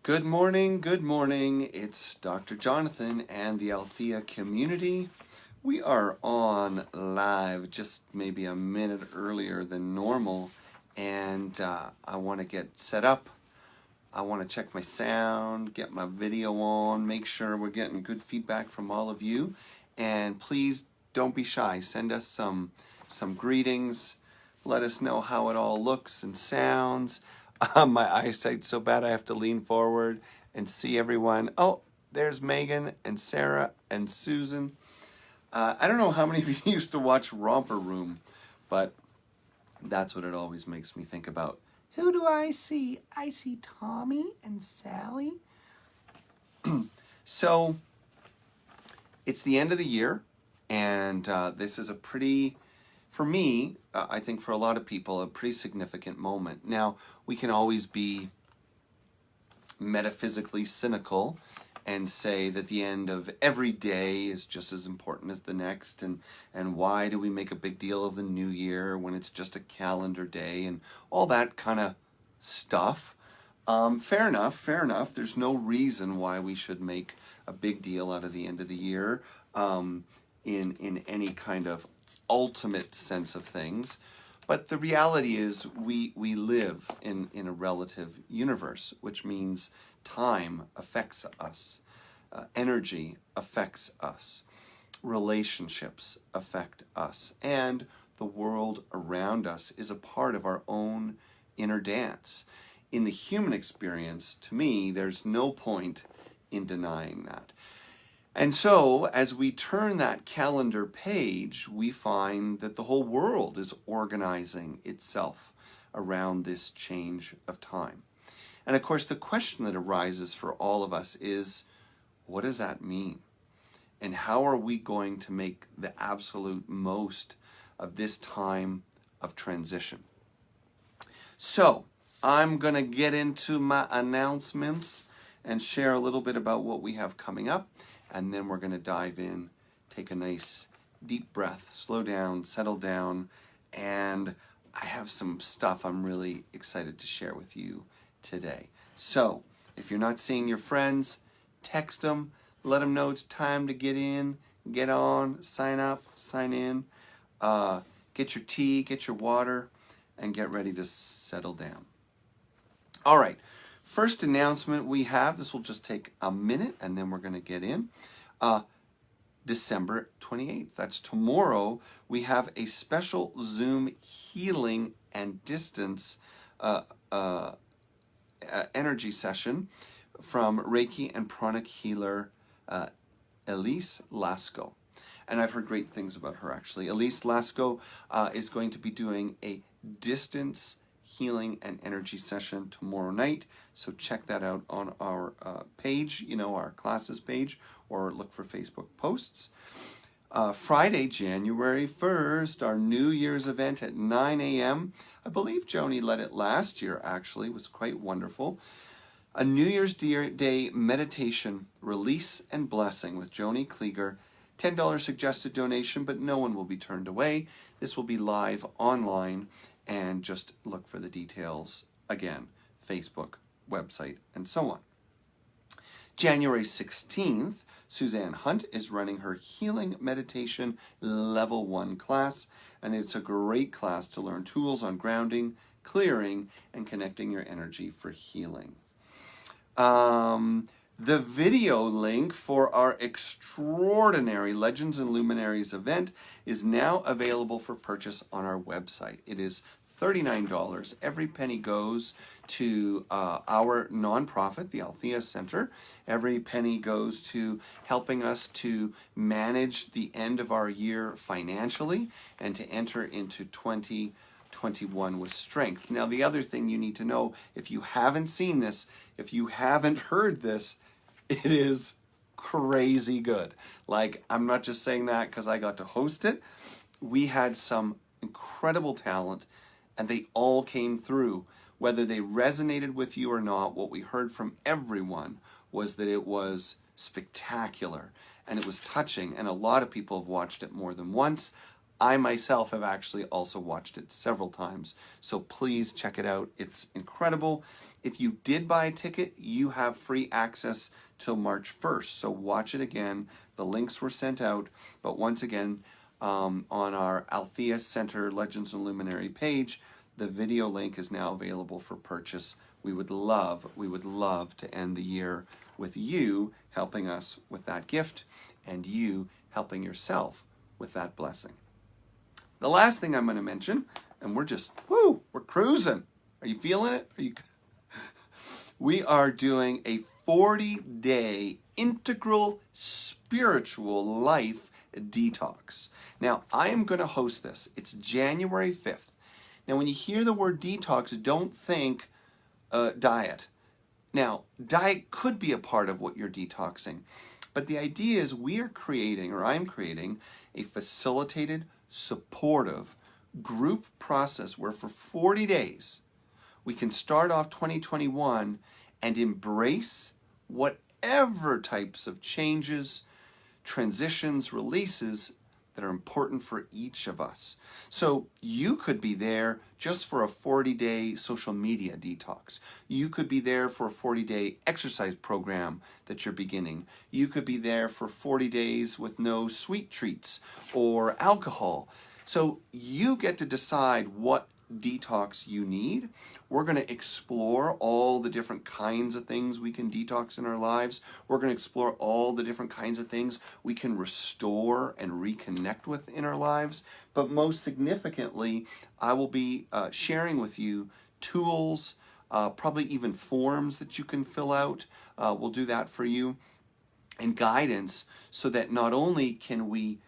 Good morning, good morning. It's Dr. Jonathan and the Althea community. We are on live just maybe a minute earlier than normal, and I want to get set up. I want to check my sound, get my video on, make sure we're getting good feedback from all of you. And please don't be shy. Send us some greetings. Let us know how it all looks and sounds. My eyesight's so bad I have to lean forward and see everyone. Oh, there's Megan and Sarah and Susan. I don't know how many of you used to watch Romper Room, but that's what it always makes me think about. Who do I see? I see Tommy and Sally. So, it's the end of the year, and this is a pretty, for me, I think for a lot of people, a pretty significant moment. Now, we can always be metaphysically cynical and say that the end of every day is just as important as the next, and why do we make a big deal of the new year when it's just a calendar day and all that kind of stuff. Fair enough. There's no reason why we should make a big deal out of the end of the year in any kind of ultimate sense of things. But the reality is we live in a relative universe, which means time affects us, energy affects us, relationships affect us, and the world around us is a part of our own inner dance. In the human experience, to me, there's no point in denying that. And so, as we turn that calendar page, we find that the whole world is organizing itself around this change of time. And of course, the question that arises for all of us is, what does that mean? And how are we going to make the absolute most of this time of transition? So, I'm going to get into my announcements and share a little bit about what we have coming up. And then we're going to dive in, take a nice deep breath, slow down, settle down, and I have some stuff I'm really excited to share with you today. So, if you're not seeing your friends, text them, let them know it's time to get in, get on, sign up, sign in, get your tea, get your water, and get ready to settle down. All right. First announcement we have, this will just take a minute and then we're going to get in. December 28th, that's tomorrow, we have a special Zoom healing and distance energy session from Reiki and Pranic healer Elise Lasko. And I've heard great things about her, actually. Elise Lasko is going to be doing a distance healing and energy session tomorrow night. So check that out on our page, our classes page, or look for Facebook posts. Friday, January 1st, our New Year's event at 9 a.m. I believe Joni led it last year, actually. It was quite wonderful. A New Year's Day meditation, release and blessing with Joni Klieger. $10 suggested donation, but no one will be turned away. This will be live online. And just look for the details, again, Facebook, website, and so on. January 16th, Suzanne Hunt is running her Healing Meditation Level 1 class, and it's a great class to learn tools on grounding, clearing, and connecting your energy for healing. The video link for our extraordinary Legends and Luminaries event is now available for purchase on our website. It is $39. Every penny goes to our nonprofit, the Althea Center. Every penny goes to helping us to manage the end of our year financially and to enter into 2021 with strength. Now, the other thing you need to know, if you haven't seen this, if you haven't heard this, it is crazy good. Like, I'm not just saying that because I got to host it. We had some incredible talent, and they all came through. Whether they resonated with you or not, what we heard from everyone was that it was spectacular, and it was touching, and a lot of people have watched it more than once. I myself have actually also watched it several times. So please check it out. It's incredible. If you did buy a ticket, you have free access till March 1st. So watch it again. The links were sent out. But once again, on our Althea Center Legends and Luminary page, the video link is now available for purchase. We would love to end the year with you helping us with that gift and you helping yourself with that blessing. The last thing I'm going to mention, and we're cruising. Are you feeling it? We are doing a 40-day integral spiritual life detox. Now, I am going to host this. It's January 5th. Now, when you hear the word detox, don't think diet. Now, diet could be a part of what you're detoxing, but the idea is I'm creating a facilitated, supportive group process where for 40 days, we can start off 2021 and embrace whatever types of changes, transitions, releases that are important for each of us. So you could be there just for a 40-day social media detox. You could be there for a 40-day exercise program that you're beginning. You could be there for 40 days with no sweet treats or alcohol. So you get to decide what detox you need. We're going to explore all the different kinds of things we can detox in our lives. We're going to explore all the different kinds of things we can restore and reconnect with in our lives. But most significantly, I will be sharing with you tools, probably even forms that you can fill out. We'll do that for you, and guidance so that not only can we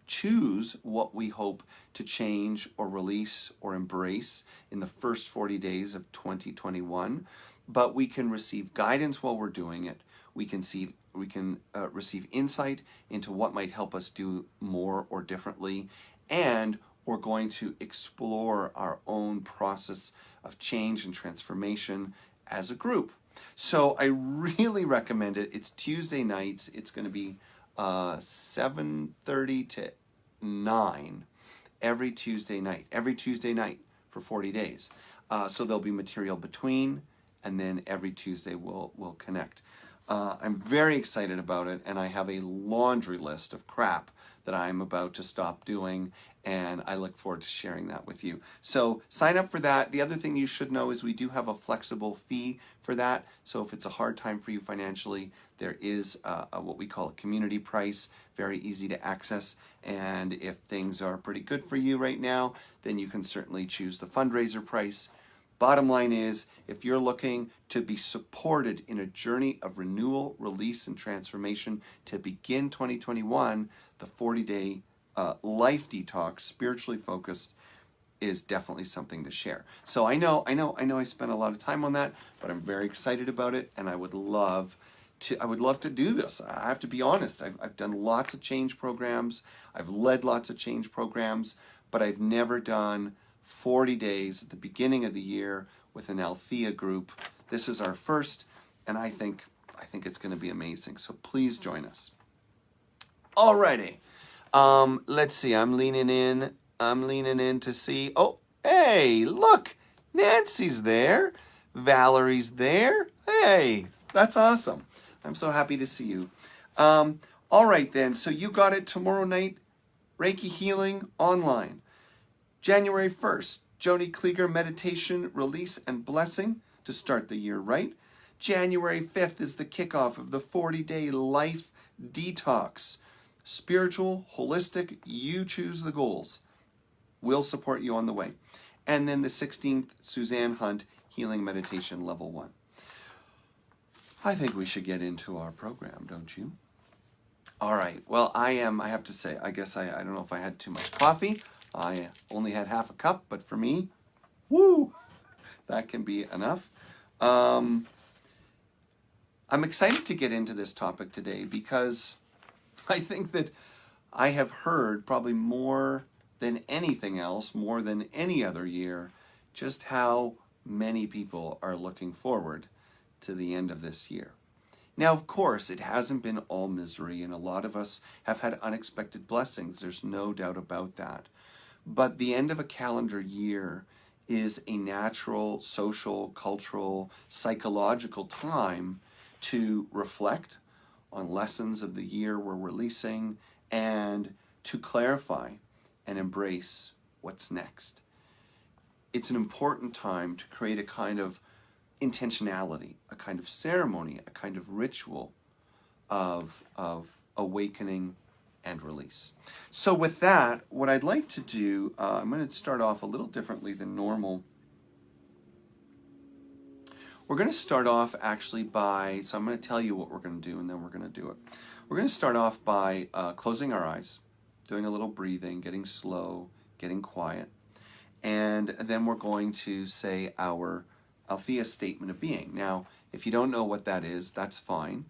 choose what we hope to change or release or embrace in the first 40 days of 2021, but we can receive guidance while we're doing it. We can receive insight into what might help us do more or differently, and we're going to explore our own process of change and transformation as a group. So I really recommend it. It's Tuesday nights. It's going to be 7:30 to 9 every Tuesday night for 40 days. So there'll be material between, and then every Tuesday we'll connect. I'm very excited about it, and I have a laundry list of crap that I'm about to stop doing, and I look forward to sharing that with you. So sign up for that. The other thing you should know is we do have a flexible fee for that. So if it's a hard time for you financially, there is what we call a community price, very easy to access. And if things are pretty good for you right now, then you can certainly choose the fundraiser price. Bottom line is, if you're looking to be supported in a journey of renewal, release, and transformation to begin 2021, the 40-day life detox, spiritually focused, is definitely something to share. So I know I spent a lot of time on that, but I'm very excited about it, and I would love to do this. I have to be honest. I've done lots of change programs. I've led lots of change programs, but I've never done 40 days at the beginning of the year with an Althea group. This is our first, and I think it's going to be amazing. So please join us. Alrighty. Let's see. I'm leaning in to see. Oh, hey, look. Nancy's there. Valerie's there. Hey, that's awesome. I'm so happy to see you. All right then. So you got it tomorrow night. Reiki Healing online. January 1st, Joni Klieger Meditation, Release, and Blessing to start the year right. January 5th is the kickoff of the 40-day Life Detox. Spiritual, holistic, you choose the goals. We'll support you on the way. And then the 16th, Suzanne Hunt, Healing Meditation Level 1. I think we should get into our program, don't you? All right. Well, I have to say, I guess I don't know if I had too much coffee. I only had half a cup, but for me, woo, that can be enough. I'm excited to get into this topic today because I think that I have heard probably more than anything else, more than any other year, just how many people are looking forward to the end of this year. Now, of course, it hasn't been all misery, and a lot of us have had unexpected blessings. There's no doubt about that. But the end of a calendar year is a natural, social, cultural, psychological time to reflect on lessons of the year we're releasing and to clarify and embrace what's next. It's an important time to create a kind of intentionality, a kind of ceremony, a kind of ritual of awakening and release. So with that, what I'd like to do, I'm going to start off a little differently than normal. We're going to start off actually by, so I'm going to tell you what we're going to do, and then we're going to do it. We're going to start off by closing our eyes, doing a little breathing, getting slow, getting quiet. And then we're going to say our Althea statement of being. Now, if you don't know what that is, that's fine.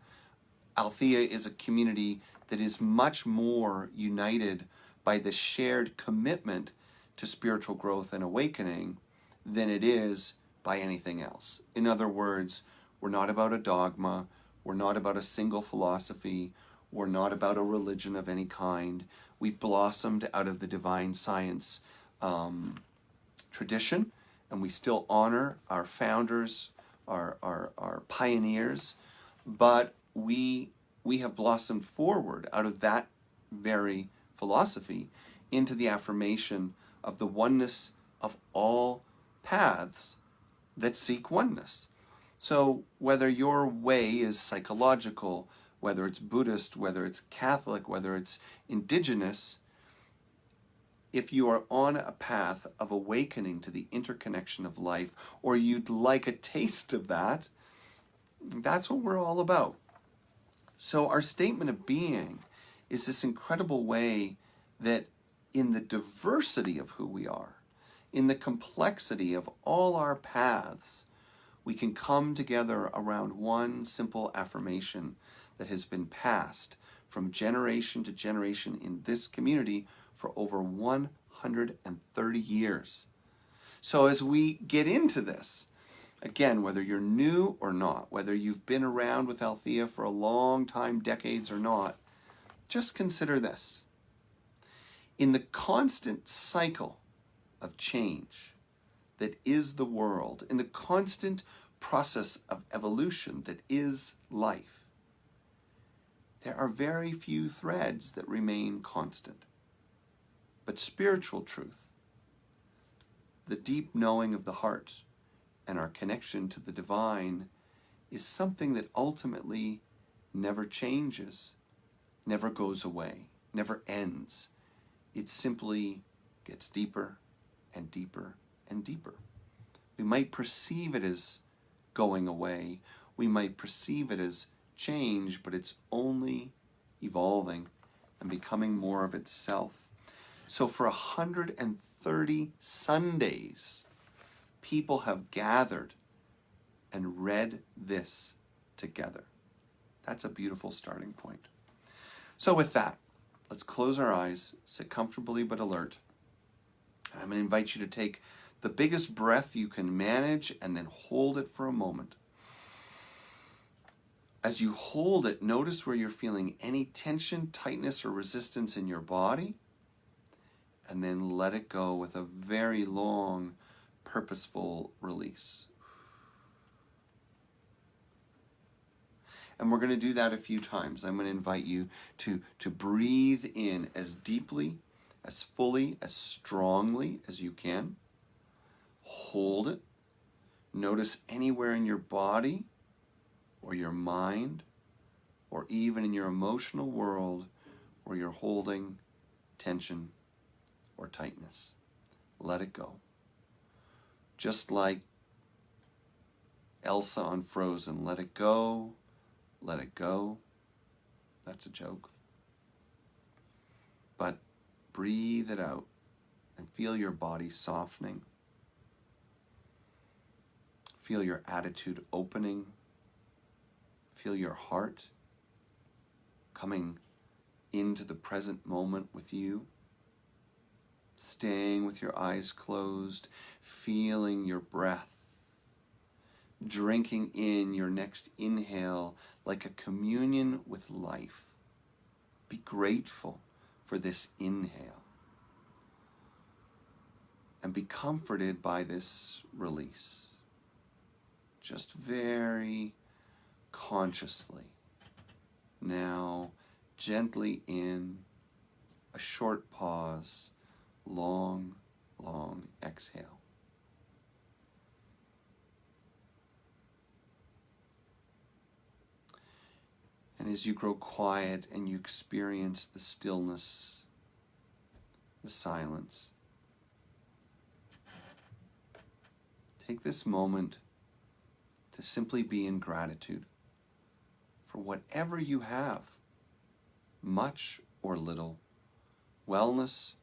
Althea is a community that is much more united by the shared commitment to spiritual growth and awakening than it is by anything else. In other words, we're not about a dogma, we're not about a single philosophy, we're not about a religion of any kind. We blossomed out of the divine science tradition, and we still honor our founders, our pioneers, but we have blossomed forward out of that very philosophy into the affirmation of the oneness of all paths that seek oneness. So whether your way is psychological, whether it's Buddhist, whether it's Catholic, whether it's indigenous, if you are on a path of awakening to the interconnection of life, or you'd like a taste of that, that's what we're all about. So our statement of being is this incredible way that in the diversity of who we are, in the complexity of all our paths, we can come together around one simple affirmation that has been passed from generation to generation in this community for over 130 years. So as we get into this, again, whether you're new or not, whether you've been around with Althea for a long time, decades or not, just consider this. In the constant cycle of change that is the world, in the constant process of evolution that is life, there are very few threads that remain constant. But spiritual truth, the deep knowing of the heart, and our connection to the divine is something that ultimately never changes, never goes away, never ends. It simply gets deeper and deeper and deeper. We might perceive it as going away. We might perceive it as change, but it's only evolving and becoming more of itself. So for 130 Sundays, people have gathered and read this together. That's a beautiful starting point. So with that, let's close our eyes, sit comfortably but alert. I'm going to invite you to take the biggest breath you can manage and then hold it for a moment. As you hold it, notice where you're feeling any tension, tightness, or resistance in your body, and then let it go with a very long, purposeful release. And we're going to do that a few times. I'm going to invite you to breathe in as deeply, as fully, as strongly as you can. Hold it. Notice anywhere in your body or your mind or even in your emotional world where you're holding tension or tightness. Let it go. Just like Elsa on Frozen, let it go, let it go. That's a joke. But breathe it out and feel your body softening. Feel your attitude opening. Feel your heart coming into the present moment with you. Staying with your eyes closed, feeling your breath drinking in your next inhale like a communion with life. Be grateful for this inhale and be comforted by this release. Just very consciously. Now, gently in, a short pause, long, long exhale. And as you grow quiet and you experience the stillness, the silence, take this moment to simply be in gratitude for whatever you have, much or little, wellness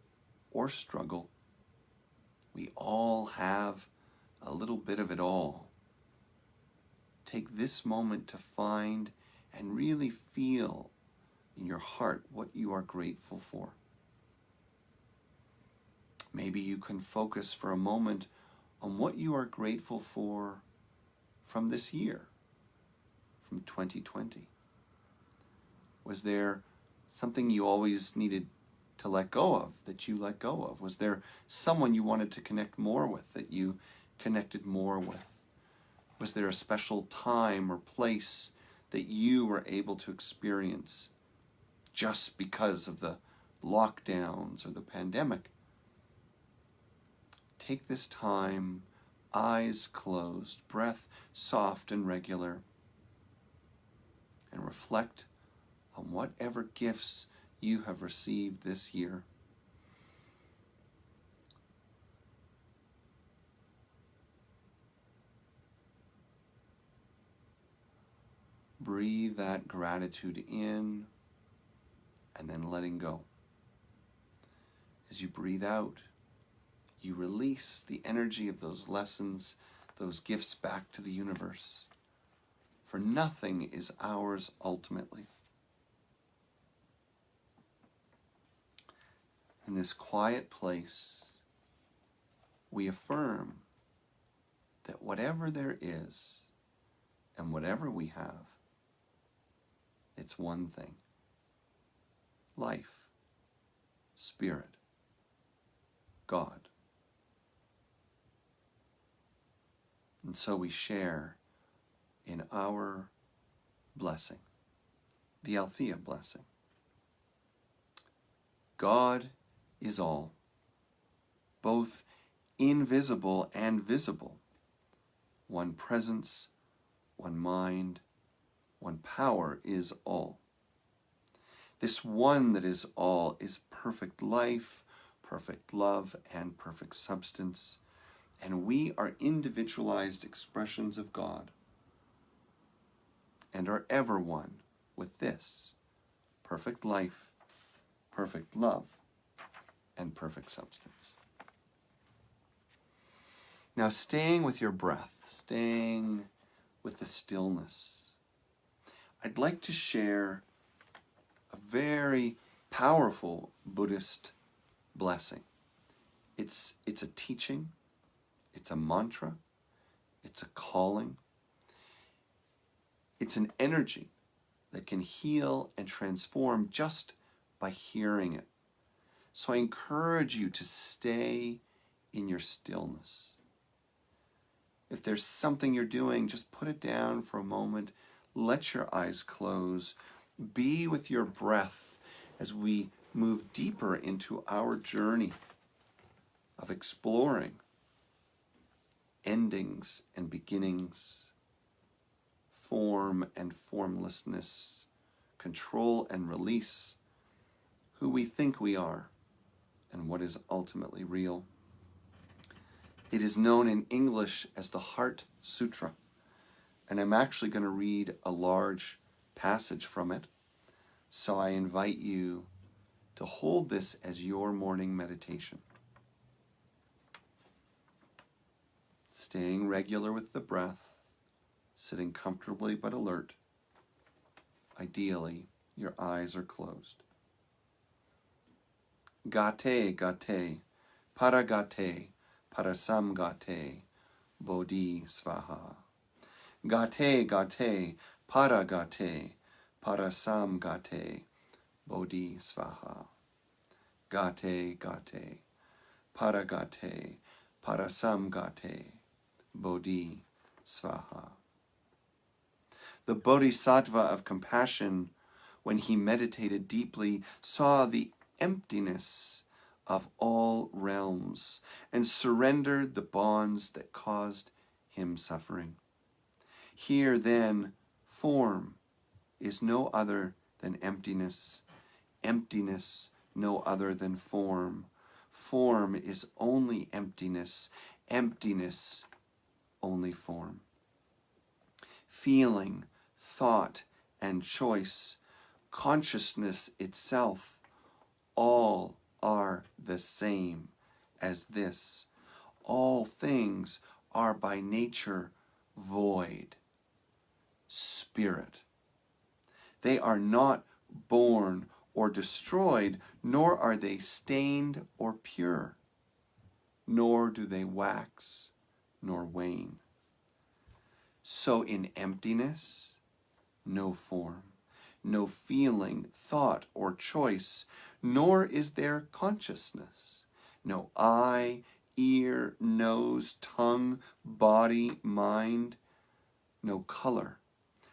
or struggle. We all have a little bit of it all. Take this moment to find and really feel in your heart what you are grateful for. Maybe you can focus for a moment on what you are grateful for from this year, from 2020. Was there something you always needed to let go of that you let go of? Was there someone you wanted to connect more with that you connected more with? Was there a special time or place that you were able to experience just because of the lockdowns or the pandemic? Take this time, eyes closed, breath soft and regular, and reflect on whatever gifts you have received this year. Breathe that gratitude in and then letting go. As you breathe out, you release the energy of those lessons, those gifts back to the universe. For nothing is ours ultimately. In this quiet place, we affirm that whatever there is and whatever we have, it's one thing: life, spirit, God. And so we share in our blessing, the Althea blessing. God is all, both invisible and visible. One presence, one mind, one power is all. This one that is all is perfect life, perfect love, and perfect substance. And we are individualized expressions of God and are ever one with this perfect life, perfect love, and perfect substance. Now, staying with your breath, staying with the stillness, I'd like to share a very powerful Buddhist blessing. It's a teaching, it's a mantra, it's a calling, it's an energy that can heal and transform just by hearing it. So I encourage you to stay in your stillness. If there's something you're doing, just put it down for a moment. Let your eyes close. Be with your breath as we move deeper into our journey of exploring endings and beginnings, form and formlessness, control and release, who we think we are, and what is ultimately real. It is known in English as the Heart Sutra, and I'm actually going to read a large passage from it. So I invite you to hold this as your morning meditation. Staying regular with the breath, sitting comfortably but alert. Ideally, your eyes are closed. Gate, gate, paragate, parasamgate, bodhi svaha. Gate, gate, para gate, parasam gate, Bodhisattva. Gate, gate, para gate, parasam gate, Bodhisattva. The Bodhisattva of Compassion, when he meditated deeply, saw the emptiness of all realms and surrendered the bonds that caused him suffering. Here, then, form is no other than emptiness, emptiness no other than form. Form is only emptiness, emptiness only form. Feeling, thought, and choice, consciousness itself, all are the same as this. All things are by nature void. Spirit. They are not born or destroyed, nor are they stained or pure, nor do they wax nor wane. So in emptiness, no form, no feeling, thought, or choice, nor is there consciousness, no eye, ear, nose, tongue, body, mind, no color,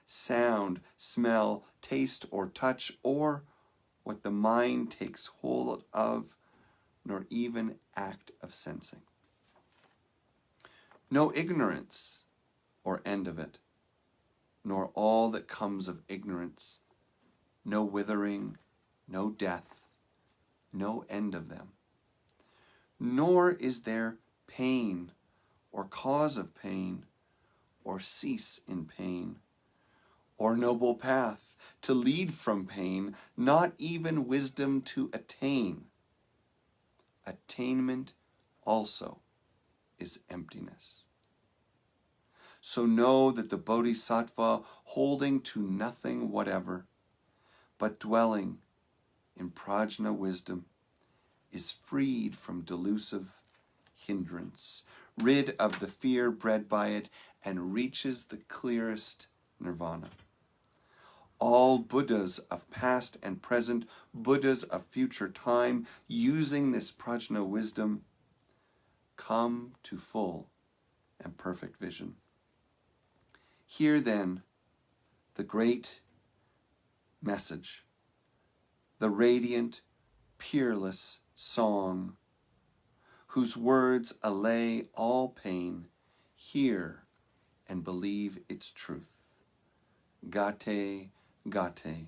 sound, smell, taste, or touch, or what the mind takes hold of, nor even act of sensing. No ignorance or end of it, nor all that comes of ignorance, no withering, no death, no end of them. Nor is there pain or cause of pain or cease in pain, or noble path to lead from pain, not even wisdom to attain. Attainment also is emptiness. So know that the Bodhisattva, holding to nothing whatever, but dwelling in prajna wisdom, is freed from delusive hindrance, rid of the fear bred by it, and reaches the clearest nirvana. All Buddhas of past and present, Buddhas of future time, using this prajna wisdom, come to full and perfect vision. Hear then the great message, the radiant, peerless song, whose words allay all pain. Hear and believe its truth. Gate, gate,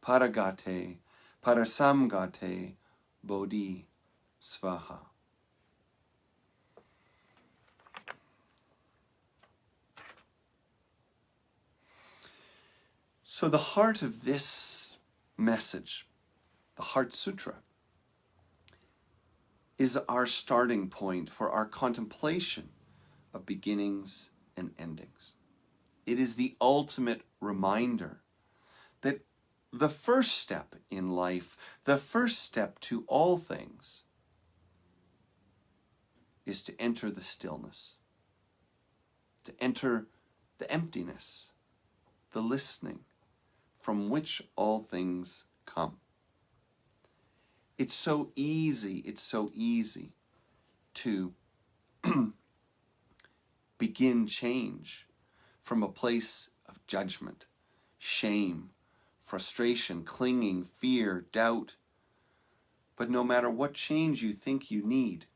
paragate, parasamgate, Bodhisattva. So the heart of this message, the Heart Sutra, is our starting point for our contemplation of beginnings and endings. It is the ultimate reminder that the first step in life, the first step to all things, is to enter the stillness, to enter the emptiness, the listening, from which all things come. It's so easy to begin change from a place of judgment, shame, frustration, clinging, fear, doubt. But no matter what change you think you need,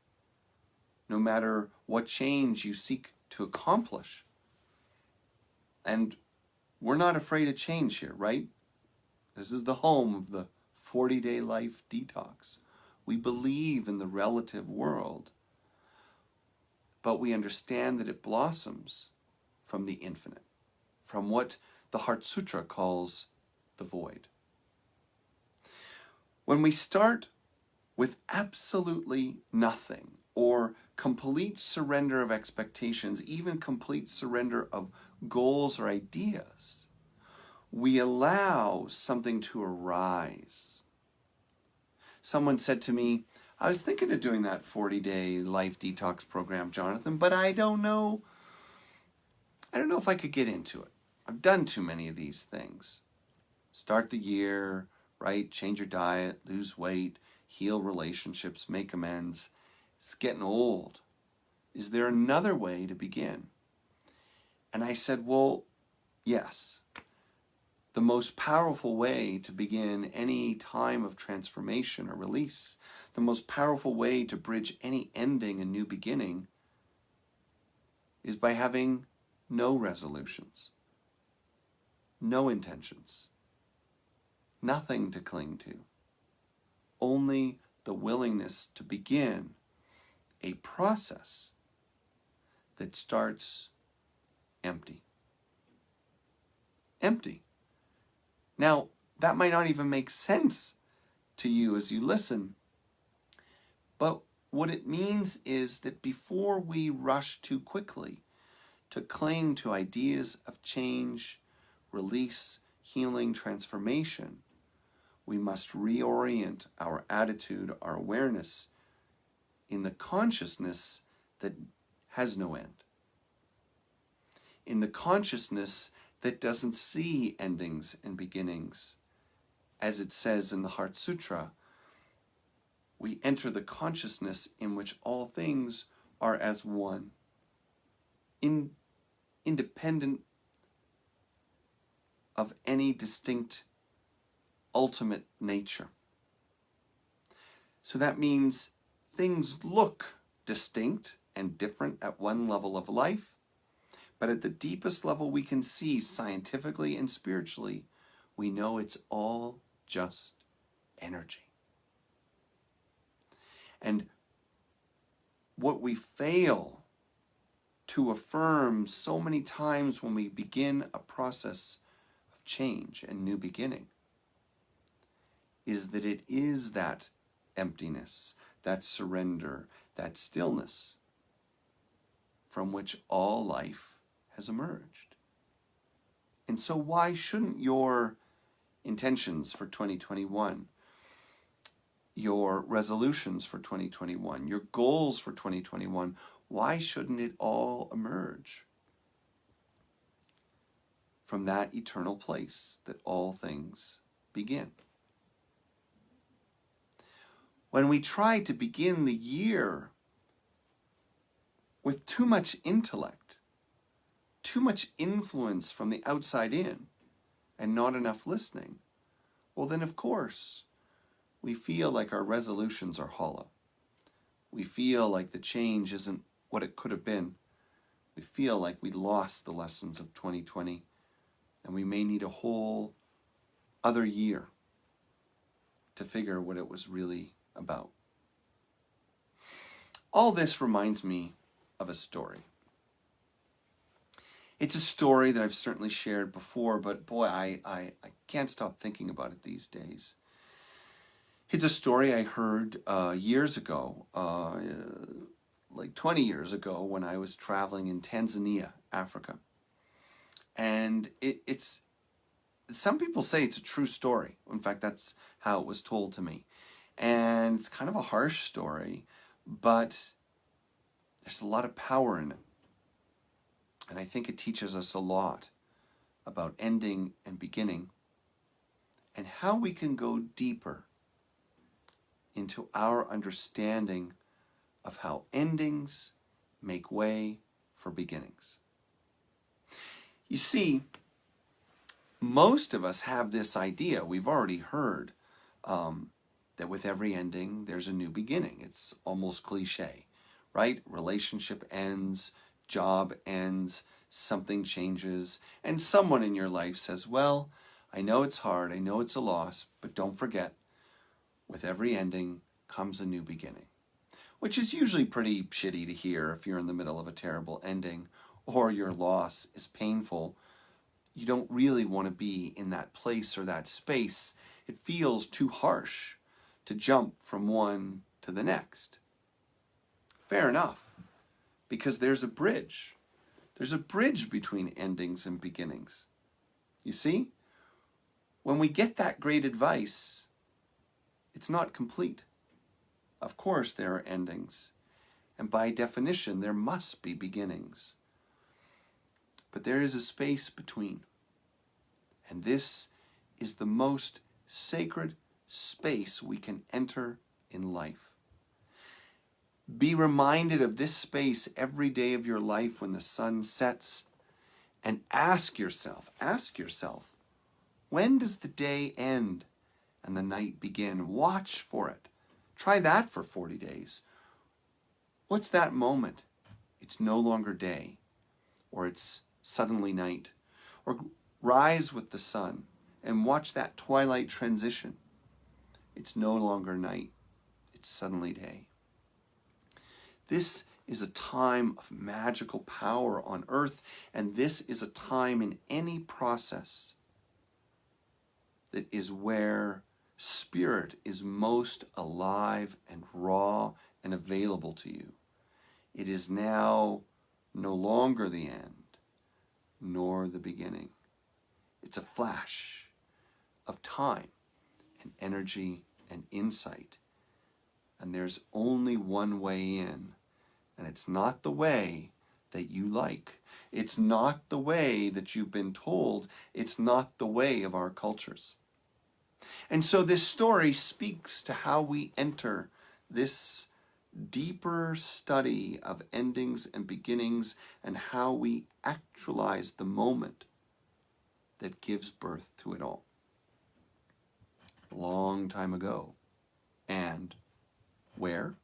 no matter what change you seek to accomplish, and we're not afraid of change here, right? This is the home of the 40-day Life Detox. We believe in the relative world, but we understand that it blossoms from the infinite, from what the Heart Sutra calls the void. When we start with absolutely nothing, or complete surrender of expectations, even complete surrender of goals or ideas, we allow something to arise. Someone said to me, I was thinking of doing that 40-day Life Detox program, Jonathan, but I don't know I don't know if I could get into it. I've done too many of these things. Start the year, right? Change your diet, lose weight, heal relationships, make amends. It's getting old. Is there another way to begin? And I said, well, yes. The most powerful way to begin any time of transformation or release, the most powerful way to bridge any ending and new beginning is by having no resolutions, no intentions, nothing to cling to, only the willingness to begin a process that starts empty. Empty. Now, that might not even make sense to you as you listen, but what it means is that before we rush too quickly to cling to ideas of change, release, healing, transformation, we must reorient our attitude, our awareness in the consciousness that has no end. In the consciousness that doesn't see endings and beginnings. As it says in the Heart Sutra, we enter the consciousness in which all things are as one, independent of any distinct ultimate nature. So that means things look distinct and different at one level of life, but at the deepest level we can see scientifically and spiritually, we know it's all just energy. And what we fail to affirm so many times when we begin a process of change and new beginning is that it is that emptiness, that surrender, that stillness from which all life has emerged. And so why shouldn't your intentions for 2021, your resolutions for 2021, your goals for 2021, why shouldn't it all emerge from that eternal place that all things begin? When we try to begin the year with too much intellect, too much influence from the outside in, and not enough listening, well then of course we feel like our resolutions are hollow. We feel like the change isn't what it could have been. We feel like we lost the lessons of 2020 and we may need a whole other year to figure what it was really about. All this reminds me of a story. It's a story that I've certainly shared before, but boy, I can't stop thinking about it these days. It's a story I heard years ago, like 20 years ago when I was traveling in Tanzania, Africa. And it's some people say it's a true story. In fact, that's how it was told to me. And it's kind of a harsh story, but there's a lot of power in it. And I think it teaches us a lot about ending and beginning and how we can go deeper into our understanding of how endings make way for beginnings. You see, most of us have this idea, we've already heard, that with every ending, there's a new beginning. It's almost cliche, right? Relationship ends, job ends, something changes, and someone in your life says, well, I know it's hard, I know it's a loss, but don't forget, with every ending comes a new beginning. Which is usually pretty shitty to hear if you're in the middle of a terrible ending or your loss is painful. You don't really want to be in that place or that space. It feels too harsh to jump from one to the next. Fair enough, because there's a bridge. There's a bridge between endings and beginnings. You see, when we get that great advice, it's not complete. Of course there are endings, and by definition there must be beginnings. But there is a space between. And this is the most sacred space we can enter in life. Be reminded of this space every day of your life when the sun sets, and ask yourself, when does the day end and the night begin? Watch for it. Try that for 40 days. What's that moment? It's no longer day, or it's suddenly night. Or rise with the sun and watch that twilight transition. It's no longer night, it's suddenly day. This is a time of magical power on earth, and this is a time in any process that is where spirit is most alive and raw and available to you. It is now no longer the end, nor the beginning. It's a flash of time and energy and insight. And there's only one way in. And it's not the way that you like. It's not the way that you've been told. It's not the way of our cultures. And so this story speaks to how we enter this deeper study of endings and beginnings, and how we actualize the moment that gives birth to it all. A long time ago. And where?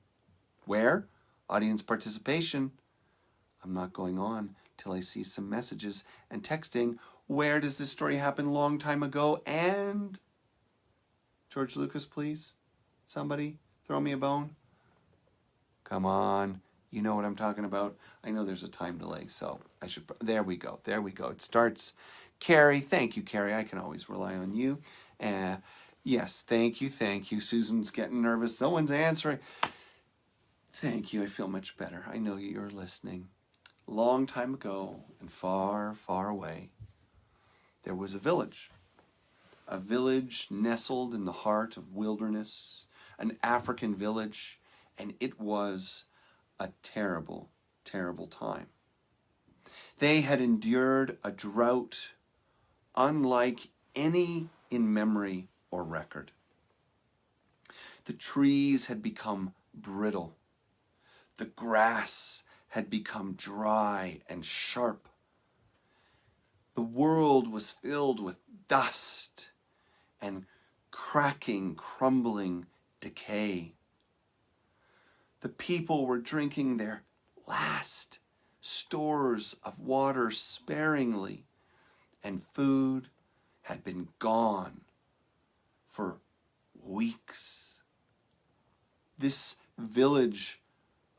Where? Audience participation. I'm not going on till I see some messages and texting. Where does this story happen? Long time ago. And George Lucas, please. Somebody throw me a bone. Come on. You know what I'm talking about. I know there's a time delay, so I should... There we go. It starts. Carrie. Thank you, Carrie. I can always rely on you. Yes, thank you. Susan's getting nervous. Someone's answering. Thank you. I feel much better. I know you're listening. Long time ago and far, far away, there was a village. A village nestled in the heart of wilderness, an African village, and it was a terrible, terrible time. They had endured a drought unlike any in memory or record. The trees had become brittle. The grass had become dry and sharp. The world was filled with dust and cracking, crumbling decay. The people were drinking their last stores of water sparingly, and food had been gone for weeks. This village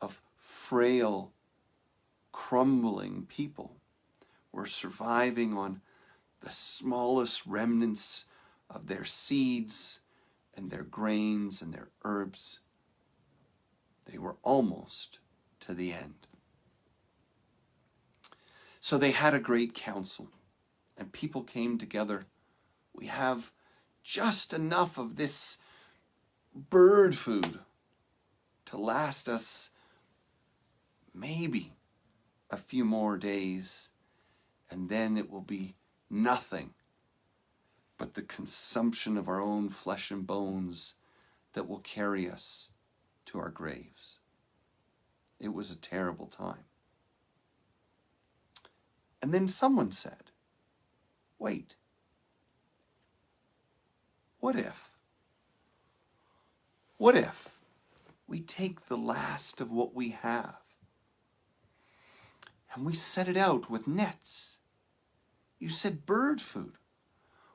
of frail, crumbling people were surviving on the smallest remnants of their seeds and their grains and their herbs. They were almost to the end. So they had a great council, and people came together. We have just enough of this bird food to last us maybe a few more days, and then it will be nothing but the consumption of our own flesh and bones that will carry us to our graves. It was a terrible time. And then someone said, wait, what if we take the last of what we have and we set it out with nets? You said bird food.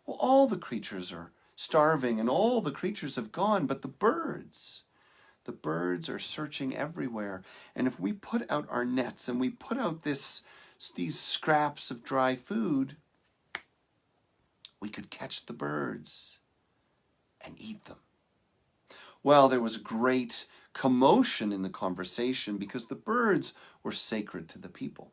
Well, all the creatures are starving and all the creatures have gone, but the birds are searching everywhere. And if we put out our nets and we put out these scraps of dry food, we could catch the birds and eat them. Well, there was great commotion in the conversation because the birds were sacred to the people.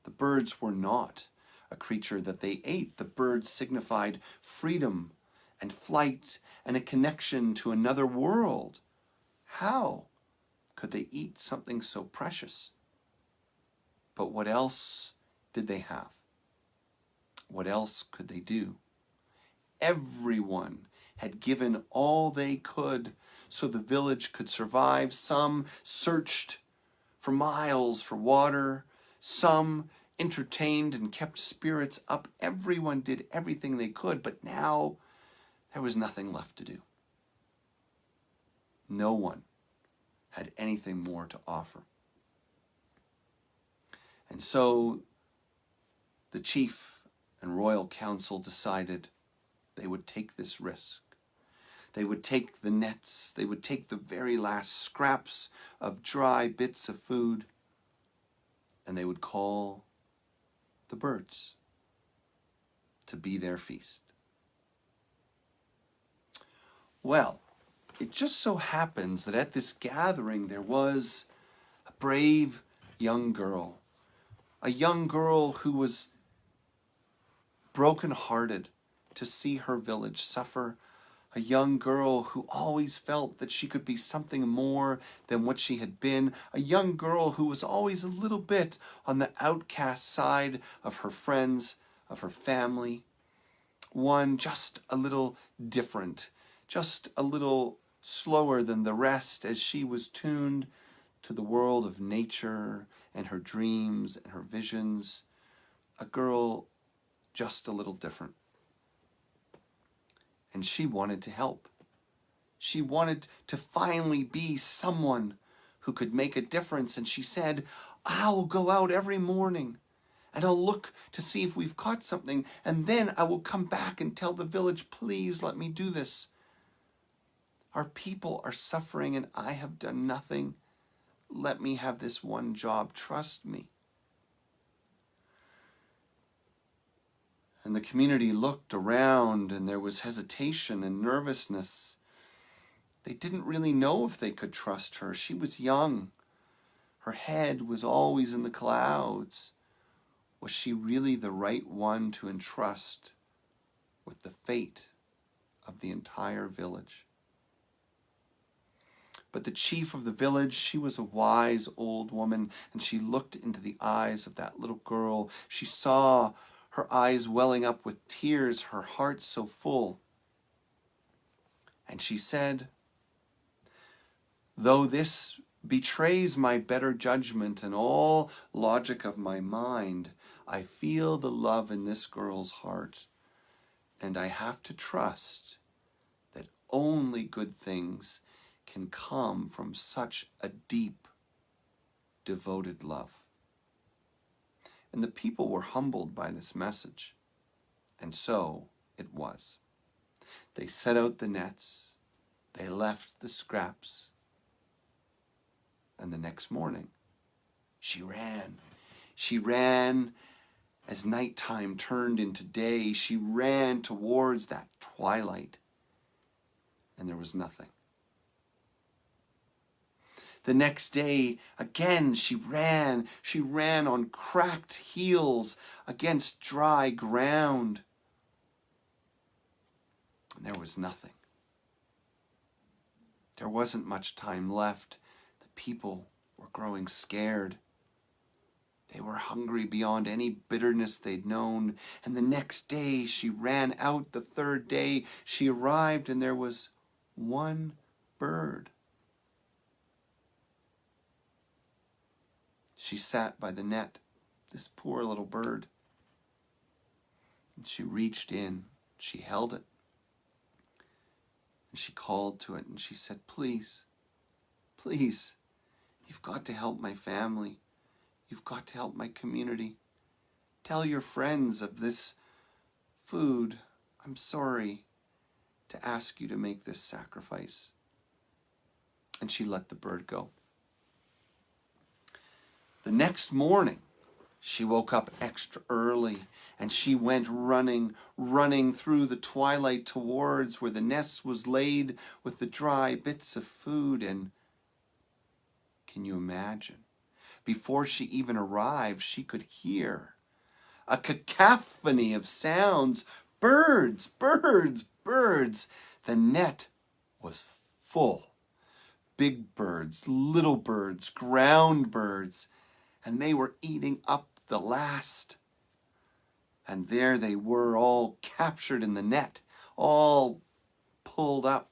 The birds were not a creature that they ate. The birds signified freedom and flight and a connection to another world. How could they eat something so precious? But what else did they have? What else could they do? Everyone had given all they could so the village could survive. Some searched for miles for water. Some entertained and kept spirits up. Everyone did everything they could, but now there was nothing left to do. No one had anything more to offer. And so the chief and royal council decided they would take this risk. They would take the nets, they would take the very last scraps of dry bits of food, and they would call the birds to be their feast. Well, it just so happens that at this gathering there was a brave young girl, a young girl who was broken-hearted to see her village suffer, a young girl who always felt that she could be something more than what she had been, a young girl who was always a little bit on the outcast side of her friends, of her family, one just a little different, just a little slower than the rest as she was tuned to the world of nature and her dreams and her visions, a girl just a little different. And she wanted to help. She wanted to finally be someone who could make a difference. And she said, I'll go out every morning and I'll look to see if we've caught something. And then I will come back and tell the village, please let me do this. Our people are suffering and I have done nothing. Let me have this one job. Trust me. And the community looked around and there was hesitation and nervousness. They didn't really know if they could trust her. She was young. Her head was always in the clouds. Was she really the right one to entrust with the fate of the entire village? But the chief of the village, she was a wise old woman, and she looked into the eyes of that little girl. She saw her eyes welling up with tears, her heart so full. And she said, though this betrays my better judgment and all logic of my mind, I feel the love in this girl's heart, and I have to trust that only good things can come from such a deep, devoted love. And the people were humbled by this message. And so it was. They set out the nets. They left the scraps. And the next morning, she ran. She ran as nighttime turned into day. She ran towards that twilight. And there was nothing. The next day, again, she ran. She ran on cracked heels against dry ground. And there was nothing. There wasn't much time left. The people were growing scared. They were hungry beyond any bitterness they'd known. And the next day, she ran out. The third day, she arrived, and there was one bird. She sat by the net, this poor little bird. And she reached in, she held it, and she called to it, and she said, please, please, you've got to help my family. You've got to help my community. Tell your friends of this food. I'm sorry to ask you to make this sacrifice. And she let the bird go. The next morning, she woke up extra early and she went running through the twilight towards where the nest was laid with the dry bits of food. And can you imagine? Before she even arrived, she could hear a cacophony of sounds. Birds, birds, birds. The net was full. Big birds, little birds, ground birds. And they were eating up the last. And there they were, all captured in the net, all pulled up.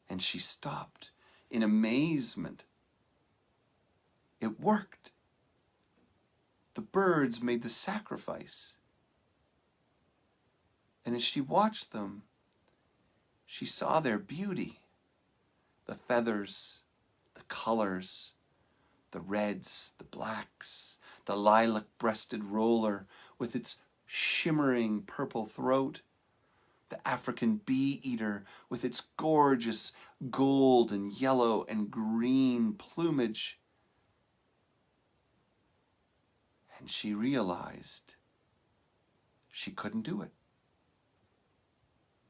And she stopped in amazement. It worked. The birds made the sacrifice. And as she watched them, she saw their beauty. The feathers, the colors, the reds, the blacks, the lilac-breasted roller with its shimmering purple throat, the African bee-eater with its gorgeous gold and yellow and green plumage. And she realized she couldn't do it.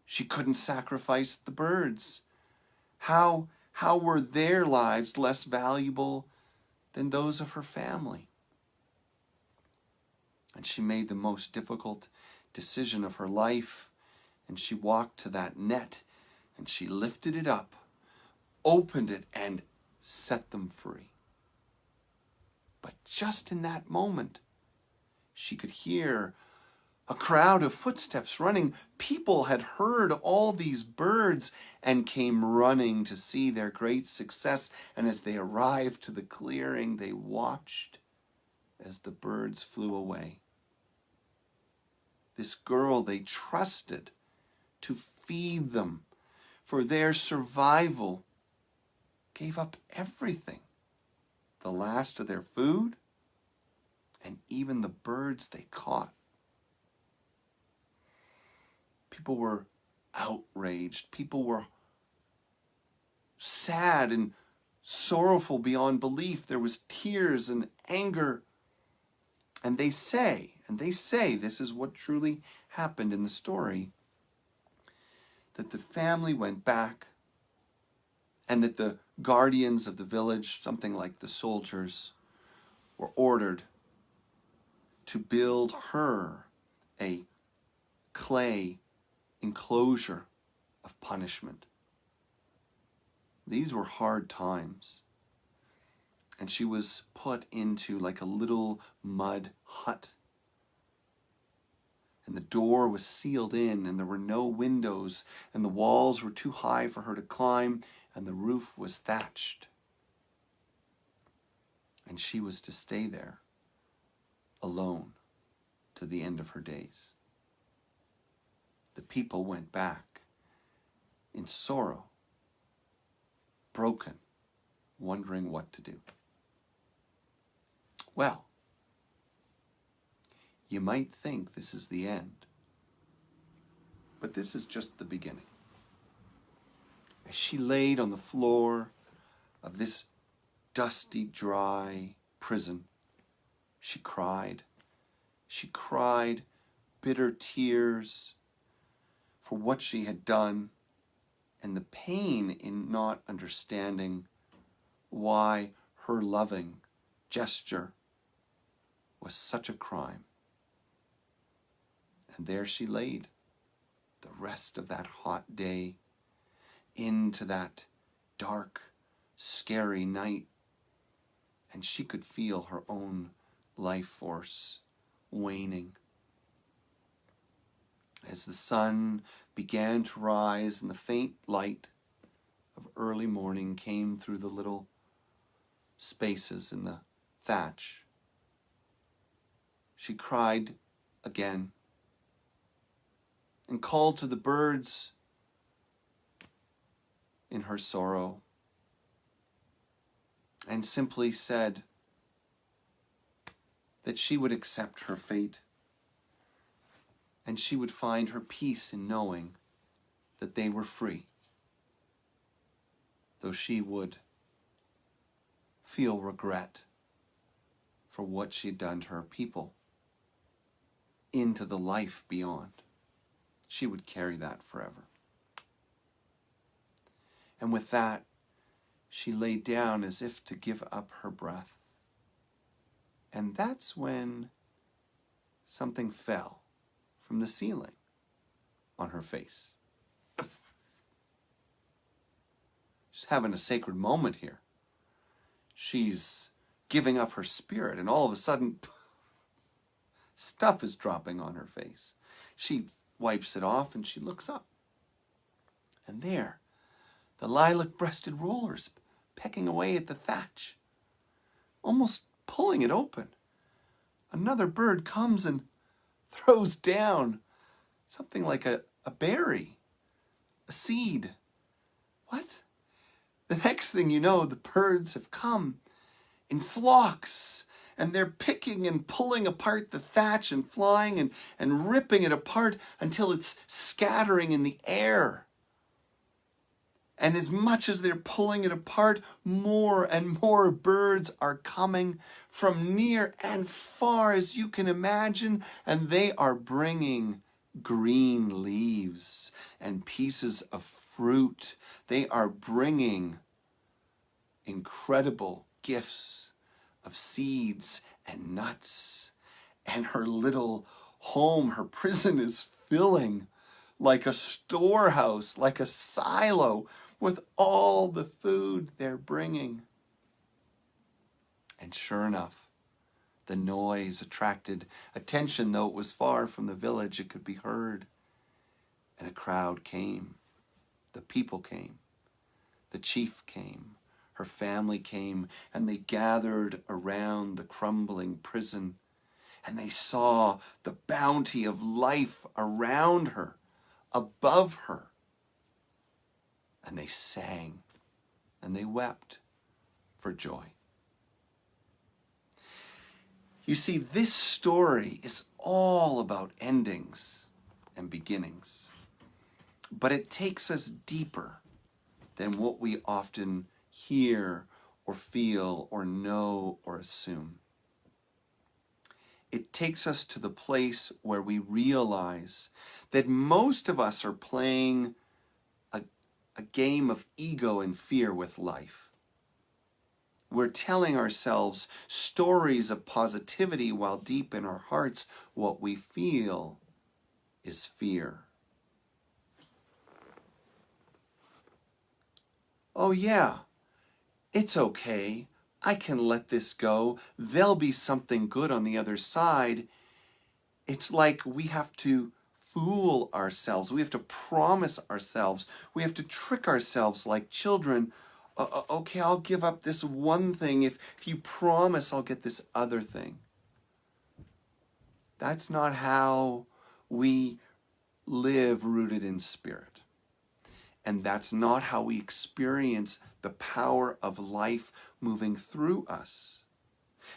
She couldn't sacrifice the birds. How were their lives less valuable than those of her family? And she made the most difficult decision of her life, and she walked to that net, and she lifted it up, opened it, and set them free. But just in that moment, she could hear a crowd of footsteps running. People had heard all these birds and came running to see their great success. And as they arrived to the clearing, they watched as the birds flew away. This girl they trusted to feed them for their survival gave up everything, the last of their food and even the birds they caught. People were outraged. People were sad and sorrowful beyond belief. There was tears and anger. And they say, this is what truly happened in the story, that the family went back and that the guardians of the village, something like the soldiers, were ordered to build her a clay enclosure of punishment. These were hard times. And she was put into like a little mud hut. And the door was sealed in, and there were no windows, and the walls were too high for her to climb, and the roof was thatched. And she was to stay there alone to the end of her days. The people went back in sorrow, broken, wondering what to do. Well, you might think this is the end, but this is just the beginning. As she laid on the floor of this dusty, dry prison, she cried. She cried bitter tears for what she had done and the pain in not understanding why her loving gesture was such a crime. And there she laid the rest of that hot day into that dark, scary night, and she could feel her own life force waning. As the sun began to rise and the faint light of early morning came through the little spaces in the thatch, she cried again and called to the birds in her sorrow and simply said that she would accept her fate and she would find her peace in knowing that they were free, though she would feel regret for what she had done to her people into the life beyond. She would carry that forever. And with that, she lay down as if to give up her breath. And that's when something fell from the ceiling on her face. She's having a sacred moment here. She's giving up her spirit, and all of a sudden, Stuff is dropping on her face. She wipes it off and she looks up. And there, the lilac-breasted rollers pecking away at the thatch, almost pulling it open. Another bird comes and throws down something like a berry, a seed. What? The next thing you know, the birds have come in flocks, and they're picking and pulling apart the thatch and flying and ripping it apart until it's scattering in the air. And as much as they're pulling it apart, more and more birds are coming from near and far as you can imagine, and they are bringing green leaves and pieces of fruit. They are bringing incredible gifts of seeds and nuts. And her little home, her prison, is filling like a storehouse, like a silo, with all the food they're bringing. And sure enough, the noise attracted attention. Though it was far from the village, it could be heard. And a crowd came. The people came. The chief came. Her family came, and they gathered around the crumbling prison. And they saw the bounty of life around her, above her. And they sang and they wept for joy. You see, this story is all about endings and beginnings, but it takes us deeper than what we often hear or feel or know or assume. It takes us to the place where we realize that most of us are playing a game of ego and fear with life. We're telling ourselves stories of positivity while deep in our hearts what we feel is fear. Oh yeah, it's okay. I can let this go. There'll be something good on the other side. It's like we have to fool ourselves. We have to promise ourselves. We have to trick ourselves like children. Okay, I'll give up this one thing if you promise I'll get this other thing. That's not how we live rooted in spirit. And that's not how we experience the power of life moving through us.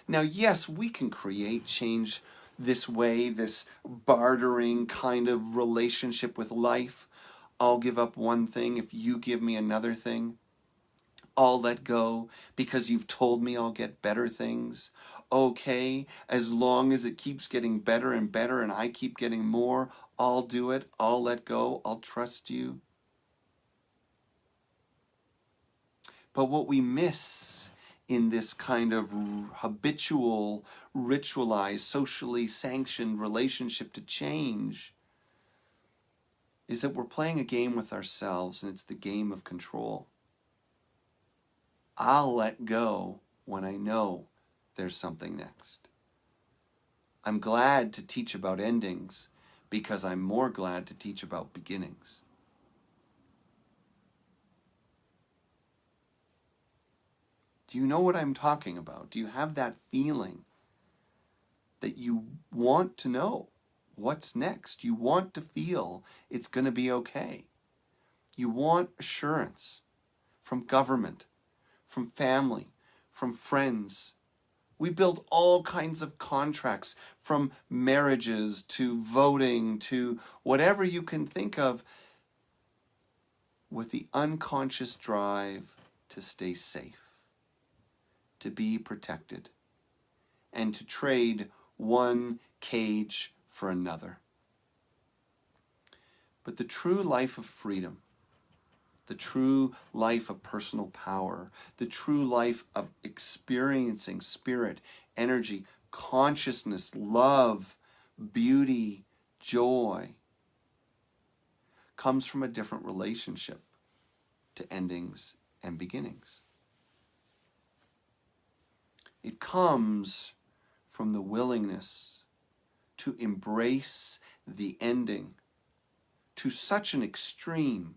Now, yes, we can create change this way, this bartering kind of relationship with life. I'll give up one thing if you give me another thing. I'll let go because you've told me I'll get better things. Okay, as long as it keeps getting better and better and I keep getting more, I'll do it. I'll let go. I'll trust you. But what we miss in this kind of habitual, ritualized, socially sanctioned relationship to change is that we're playing a game with ourselves, and it's the game of control. I'll let go when I know there's something next. I'm glad to teach about endings because I'm more glad to teach about beginnings. Do you know what I'm talking about? Do you have that feeling that you want to know what's next? You want to feel it's going to be okay. You want assurance from government, from family, from friends. We build all kinds of contracts, from marriages to voting to whatever you can think of, with the unconscious drive to stay safe, to be protected, and to trade one cage for another. But the true life of freedom, the true life of personal power, the true life of experiencing spirit, energy, consciousness, love, beauty, joy, comes from a different relationship to endings and beginnings. It comes from the willingness to embrace the ending to such an extreme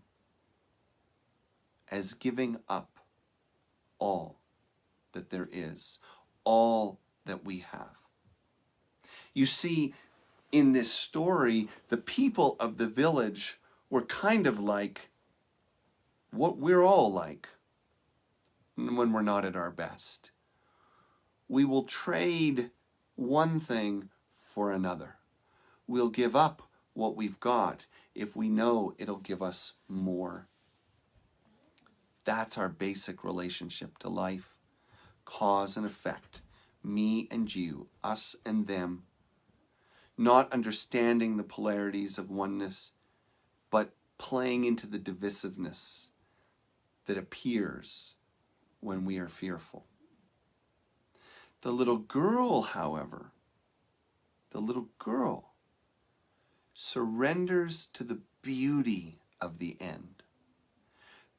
as giving up all that there is, all that we have. You see, in this story, the people of the village were kind of like what we're all like when we're not at our best. We will trade one thing for another. We'll give up what we've got if we know it'll give us more. That's our basic relationship to life. Cause and effect. Me and you, us and them. Not understanding the polarities of oneness, but playing into the divisiveness that appears when we are fearful. The little girl, however, surrenders to the beauty of the end,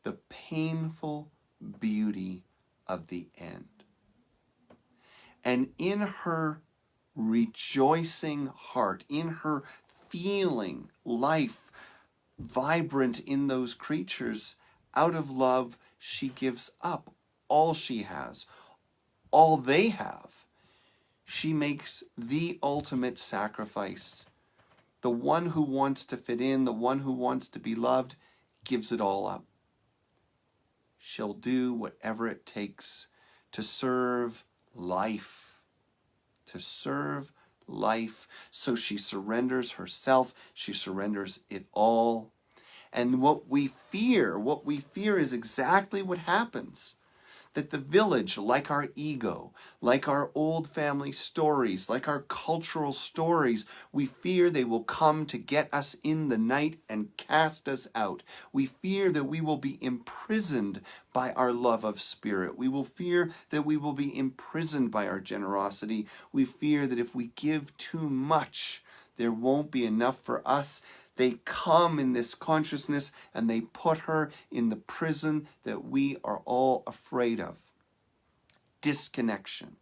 the painful beauty of the end. And in her rejoicing heart, in her feeling life vibrant in those creatures, out of love, she gives up all she has, all they have. She makes the ultimate sacrifice. The one who wants to fit in, the one who wants to be loved, gives it all up. She'll do whatever it takes to serve life. To serve life. So she surrenders herself. She surrenders it all. And what we fear is exactly what happens. That the village, like our ego, like our old family stories, like our cultural stories, we fear they will come to get us in the night and cast us out. We fear that we will be imprisoned by our love of spirit. We will fear that we will be imprisoned by our generosity. We fear that if we give too much, there won't be enough for us. They come in this consciousness and they put her in the prison that we are all afraid of. Disconnection.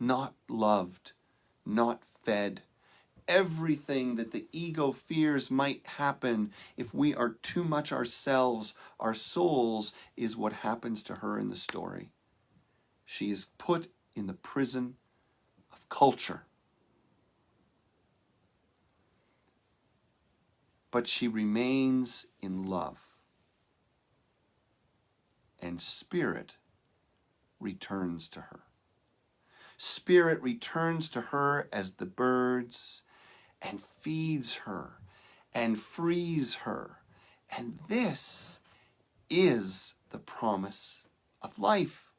Not loved. Not fed. Everything that the ego fears might happen if we are too much ourselves, our souls, is what happens to her in the story. She is put in the prison of culture. But she remains in love. And spirit returns to her. Spirit returns to her as the birds and feeds her and frees her. And this is the promise of life.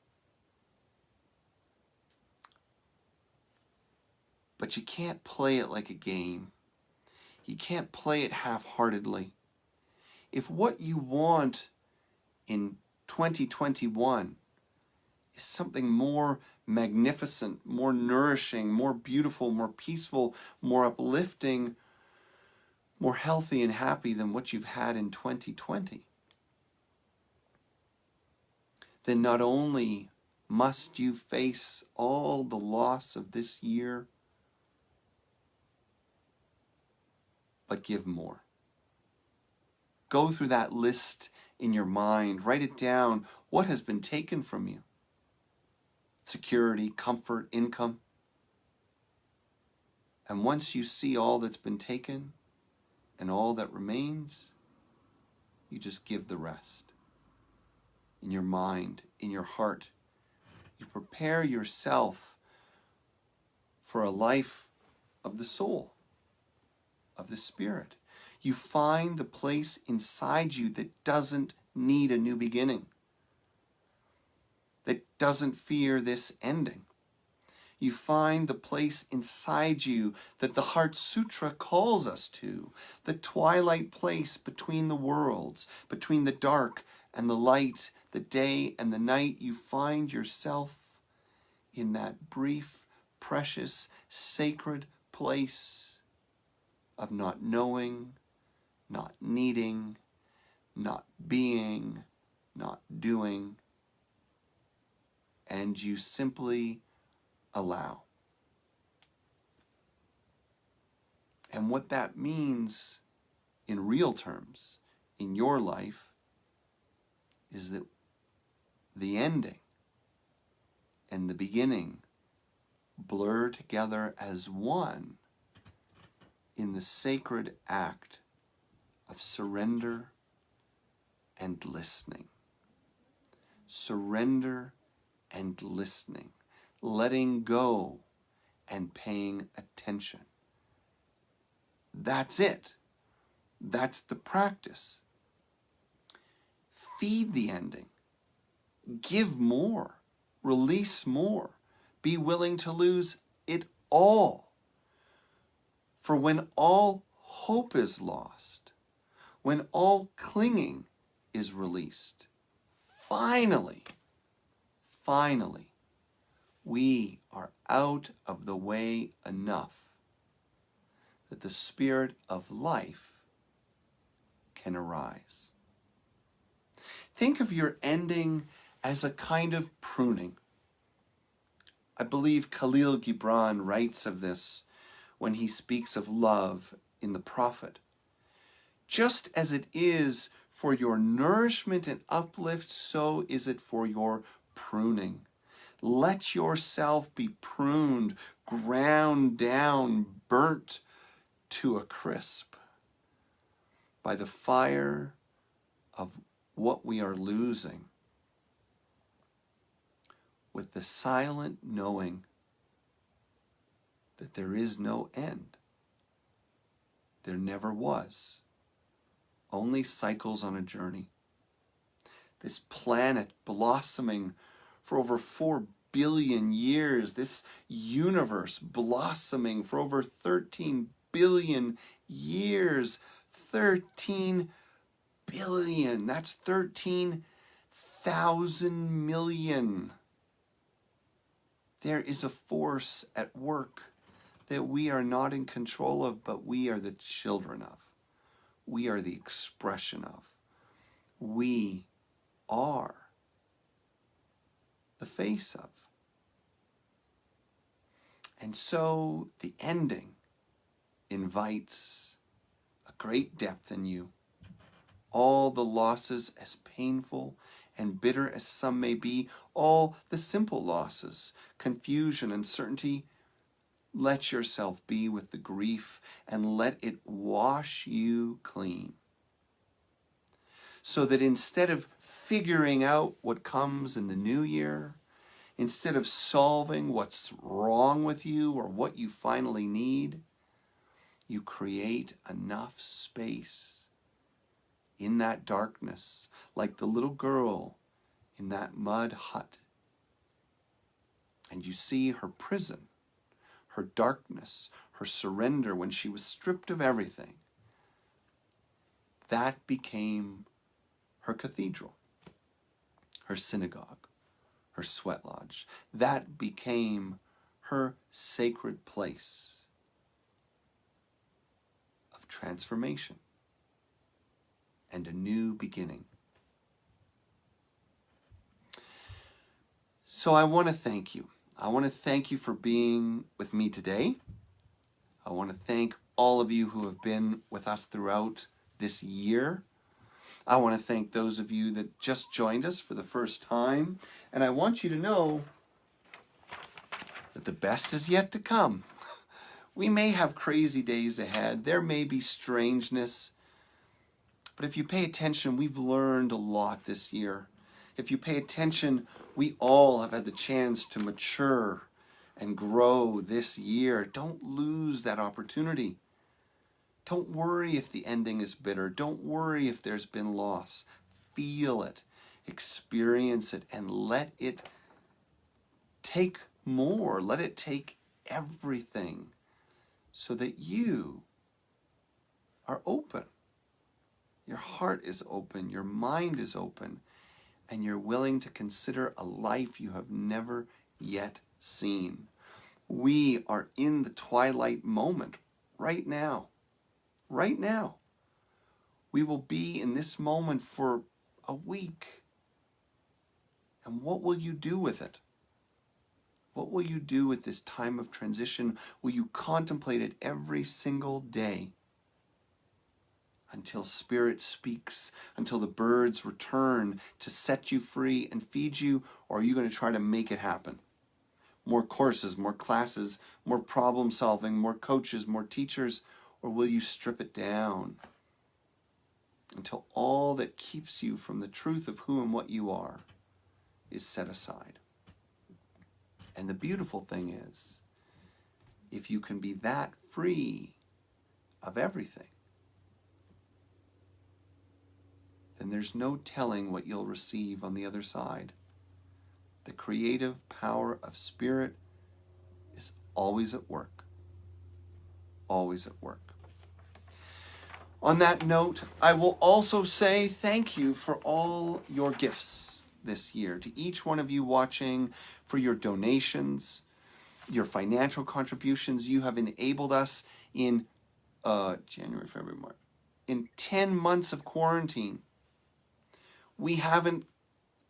But you can't play it like a game. You can't play it half-heartedly. If what you want in 2021 is something more magnificent, more nourishing, more beautiful, more peaceful, more uplifting, more healthy and happy than what you've had in 2020, then not only must you face all the loss of this year, but give more. Go through that list in your mind. Write it down. What has been taken from you? Security, comfort, income. And once you see all that's been taken and all that remains, you just give the rest. In your mind, in your heart. You prepare yourself for a life of the soul, of the spirit. You find the place inside you that doesn't need a new beginning, that doesn't fear this ending. You find the place inside you that the Heart Sutra calls us to, the twilight place between the worlds, between the dark and the light, the day and the night. You find yourself in that brief, precious, sacred place of not knowing, not needing, not being, not doing, and you simply allow. And what that means in real terms in your life is that the ending and the beginning blur together as one in the sacred act of surrender and listening. Surrender and listening. Letting go and paying attention. That's it. That's the practice. Feed the ending. Give more. Release more. Be willing to lose it all. For when all hope is lost, when all clinging is released, finally, we are out of the way enough that the spirit of life can arise. Think of your ending as a kind of pruning. I believe Khalil Gibran writes of this when he speaks of love in the Prophet. Just as it is for your nourishment and uplift, so is it for your pruning. Let yourself be pruned, ground down, burnt to a crisp by the fire of what we are losing, with the silent knowing that there is no end. There never was. Only cycles on a journey. This planet blossoming for over 4 billion years. This universe blossoming for over 13 billion years. 13 billion. That's 13,000 million. There is a force at work that we are not in control of, but we are the children of. We are the expression of. We are the face of. And so the ending invites a great depth in you. All the losses, as painful and bitter as some may be, all the simple losses, confusion, uncertainty, let yourself be with the grief and let it wash you clean. So that instead of figuring out what comes in the new year, instead of solving what's wrong with you or what you finally need, you create enough space in that darkness, like the little girl in that mud hut. And you see her prison, her darkness, her surrender when she was stripped of everything. That became her cathedral, her synagogue, her sweat lodge. That became her sacred place of transformation and a new beginning. So I want to thank you. I want to thank you for being with me today. I want to thank all of you who have been with us throughout this year. I want to thank those of you that just joined us for the first time. And I want you to know that the best is yet to come. We may have crazy days ahead. There may be strangeness. But if you pay attention, we've learned a lot this year. If you pay attention, we all have had the chance to mature and grow this year. Don't lose that opportunity. Don't worry if the ending is bitter. Don't worry if there's been loss. Feel it, experience it, and let it take more. Let it take everything so that you are open. Your heart is open, your mind is open, and you're willing to consider a life you have never yet seen. We are in the twilight moment right now. Right now. We will be in this moment for a week. And what will you do with it? What will you do with this time of transition? Will you contemplate it every single day until Spirit speaks, until the birds return to set you free and feed you? Or are you going to try to make it happen? More courses, more classes, more problem solving, more coaches, more teachers? Or will you strip it down until all that keeps you from the truth of who and what you are is set aside? And the beautiful thing is, if you can be that free of everything, then there's no telling what you'll receive on the other side. The creative power of Spirit is always at work. Always at work. On that note, I will also say thank you for all your gifts this year. To each one of you watching, for your donations, your financial contributions. You have enabled us in January, February, March. In 10 months of quarantine, we haven't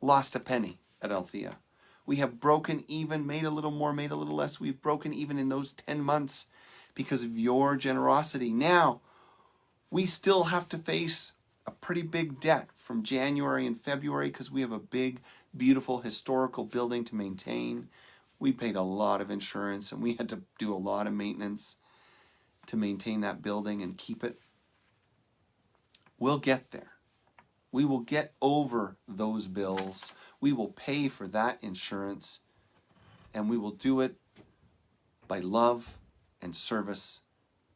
lost a penny at Althea. We have broken even, made a little more, made a little less. We've broken even in those 10 months because of your generosity. Now, we still have to face a pretty big debt from January and February because we have a big, beautiful, historical building to maintain. We paid a lot of insurance and we had to do a lot of maintenance to maintain that building and keep it. We'll get there. We will get over those bills. We will pay for that insurance, and we will do it by love and service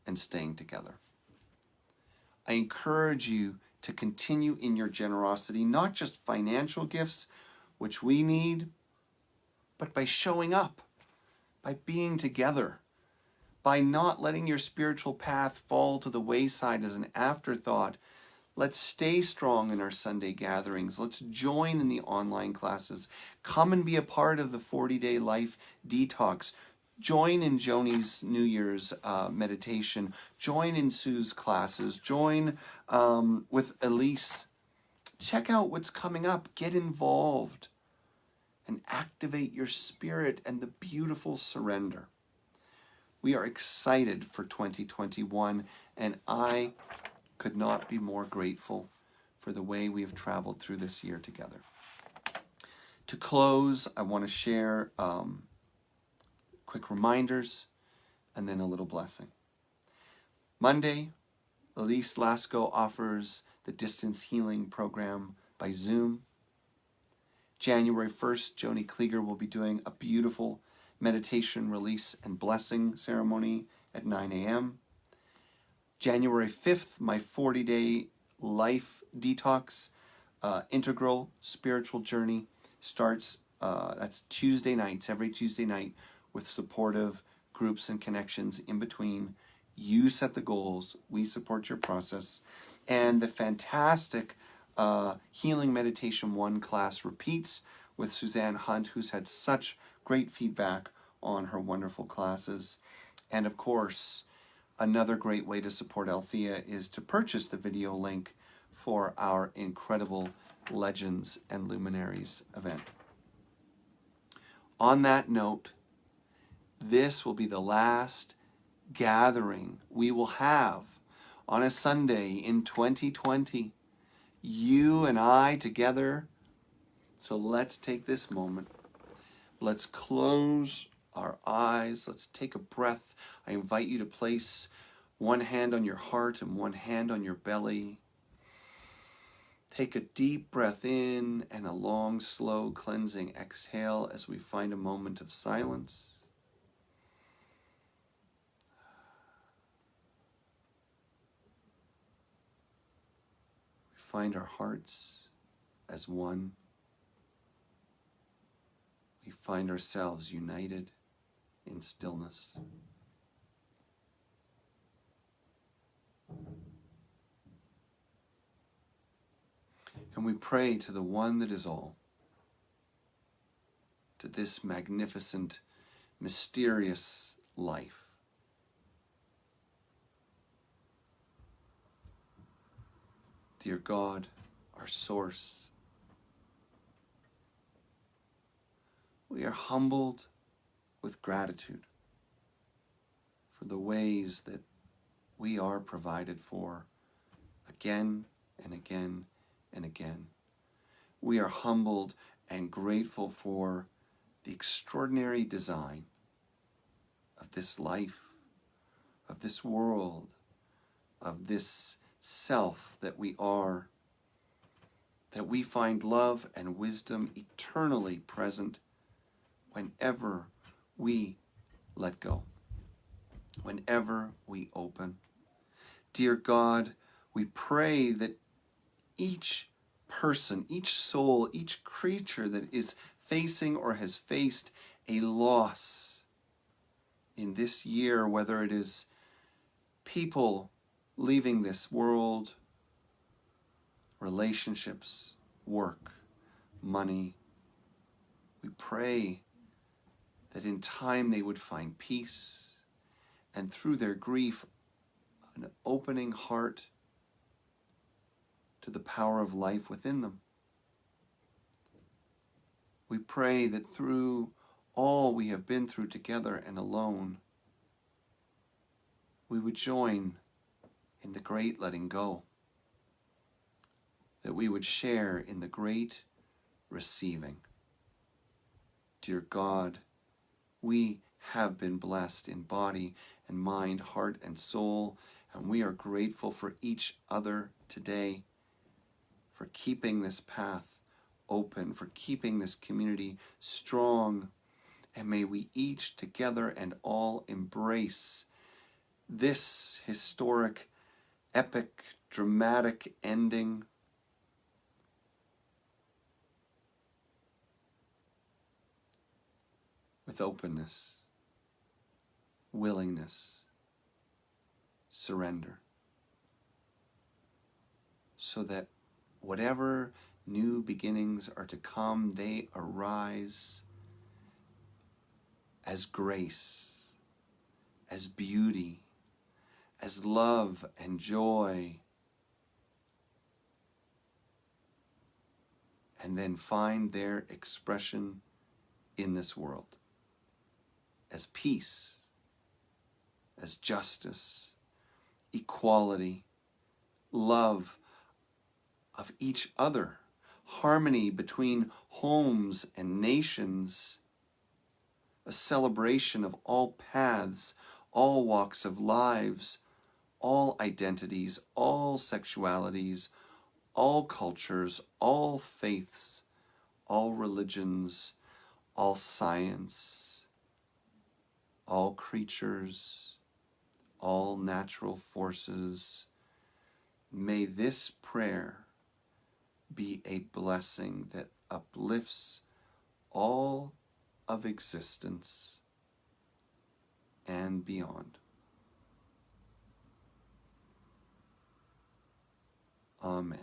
and staying together. I encourage you to continue in your generosity, not just financial gifts, which we need, but by showing up, by being together, by not letting your spiritual path fall to the wayside as an afterthought. Let's stay strong in our Sunday gatherings. Let's join in the online classes. Come and be a part of the 40-day Life Detox. Join in Joni's New Year's meditation. Join in Sue's classes. Join with Elise. Check out what's coming up. Get involved and activate your spirit and the beautiful surrender. We are excited for 2021, and I could not be more grateful for the way we have traveled through this year together. To close, I want to share quick reminders and then a little blessing. Monday, Elise Lasko offers the Distance Healing Program by Zoom. January 1st, Joni Klieger will be doing a beautiful meditation, release, and blessing ceremony at 9 a.m. January 5th, my 40-day Life Detox integral spiritual journey starts. That's Tuesday nights, every Tuesday night, with supportive groups and connections in between. You set the goals. We support your process. And the fantastic Healing Meditation 1 class repeats with Suzanne Hunt, who's had such great feedback on her wonderful classes. And of course, another great way to support Althea is to purchase the video link for our incredible Legends and Luminaries event. On that note, this will be the last gathering we will have on a Sunday in 2020. You and I together. So let's take this moment. Let's close our eyes. Let's take a breath. I invite you to place one hand on your heart and one hand on your belly. Take a deep breath in and a long, slow, cleansing exhale as we find a moment of silence. We find our hearts as one. We find ourselves united in stillness. And we pray to the one that is all, to this magnificent, mysterious life. Dear God, our source, we are humbled with gratitude for the ways that we are provided for again and again and again. We are humbled and grateful for the extraordinary design of this life, of this world, of this self that we are, that we find love and wisdom eternally present whenever we let go, whenever we open. Dear God, we pray that each person, each soul, each creature that is facing or has faced a loss in this year, whether it is people leaving this world, relationships, work, money, we pray that in time they would find peace, and through their grief, an opening heart to the power of life within them. We pray that through all we have been through together and alone, we would join in the great letting go, that we would share in the great receiving. Dear God, we have been blessed in body and mind, heart and soul, and we are grateful for each other today, for keeping this path open, for keeping this community strong. And may we each together and all embrace this historic, epic, dramatic ending with openness, willingness, surrender, so that whatever new beginnings are to come, they arise as grace, as beauty, as love and joy, and then find their expression in this world as peace, as justice, equality, love of each other, harmony between homes and nations, a celebration of all paths, all walks of lives, all identities, all sexualities, all cultures, all faiths, all religions, all science, all creatures, all natural forces. May this prayer be a blessing that uplifts all of existence and beyond. Amen.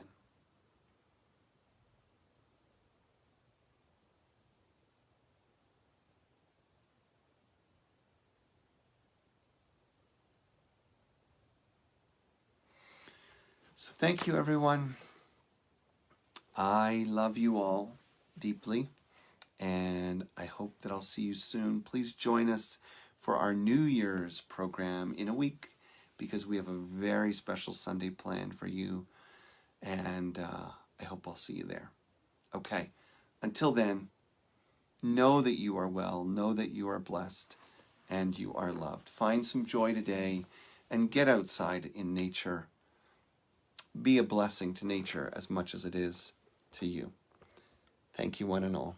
So thank you, everyone. I love you all deeply, and I hope that I'll see you soon. Please join us for our New Year's program in a week, because we have a very special Sunday planned for you, and I hope I'll see you there. Okay, until then, know that you are well, know that you are blessed, and you are loved. Find some joy today and get outside in nature. Be a blessing to nature as much as it is to you. Thank you, one and all.